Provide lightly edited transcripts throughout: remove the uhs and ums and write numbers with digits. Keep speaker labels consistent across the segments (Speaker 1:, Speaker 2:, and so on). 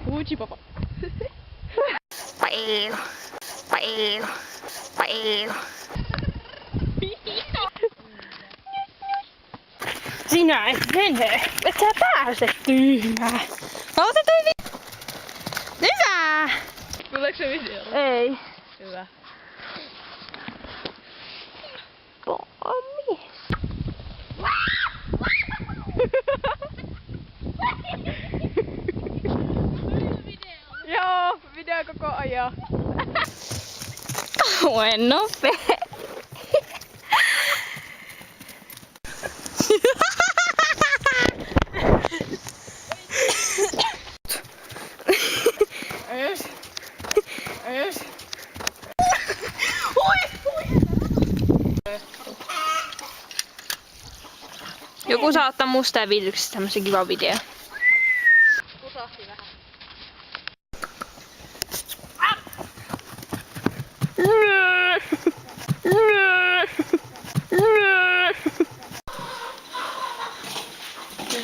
Speaker 1: Fuji papa.
Speaker 2: Paeo. Paeo. Paeo. Sinä et mene. Et sä pääse tyhmää. Ota toi Hyvä!
Speaker 1: Tuleeko se videolla?
Speaker 2: Ei.
Speaker 1: Hyvä.
Speaker 2: Pommi.
Speaker 1: Joo, video koko ajan.
Speaker 2: Olen nopea. Joku saa ottaa musta ja Vilyksestä tämmösen kivan video.
Speaker 1: Pusahti vähän.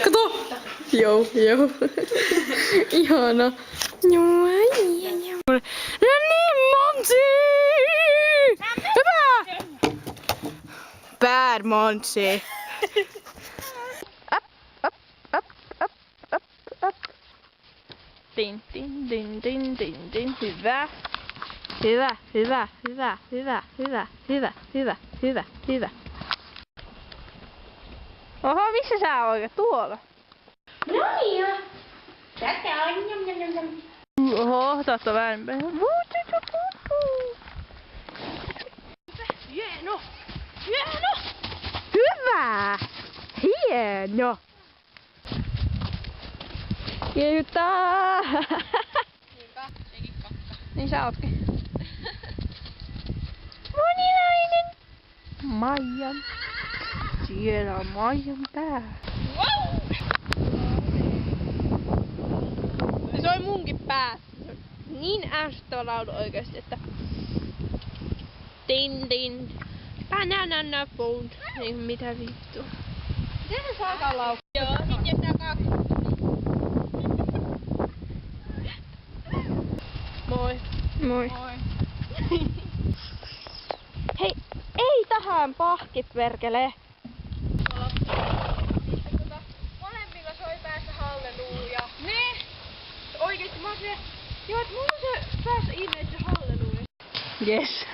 Speaker 2: Kato! Joo, joo. Ihana. Joo, joo. No niin, Monty! Hyvä! Bad Monty.
Speaker 1: Tin, tin, tin, tin, tin, tin. Hyvä.
Speaker 2: Hyvä, hyvä, hyvä, hyvä, hyvä, hyvä, hyvä, hyvä, hyvä.
Speaker 1: Oho, missä sä oot? Tuolla.
Speaker 2: No joo. Tätä on jam.
Speaker 1: Oho, totta vähän päin. Hieno! Hieno!
Speaker 2: Hyvä! Hieno! Kiitos!
Speaker 1: Niin sä ootkin.
Speaker 2: Moninainen!
Speaker 1: Maijan. Siellä on Maijan pää.
Speaker 2: Wow!
Speaker 1: Se oli munkin päässä. Niin ärsyttävä laulu oikeesti, että... Tin tin. Banana phone. Niin mitä vittu. Miten se saakaan laulaa?
Speaker 2: Joo, sit jättää 2
Speaker 1: Moi.
Speaker 2: Moi.
Speaker 1: Moi.
Speaker 2: Hei, ei tähän pahkit perkele.
Speaker 1: Molemmilla soi päässä halleluja. Ne? Oikeesti mä oon se... Joo, et mulla on se päässä ilmeisesti halleluja.
Speaker 2: Yes.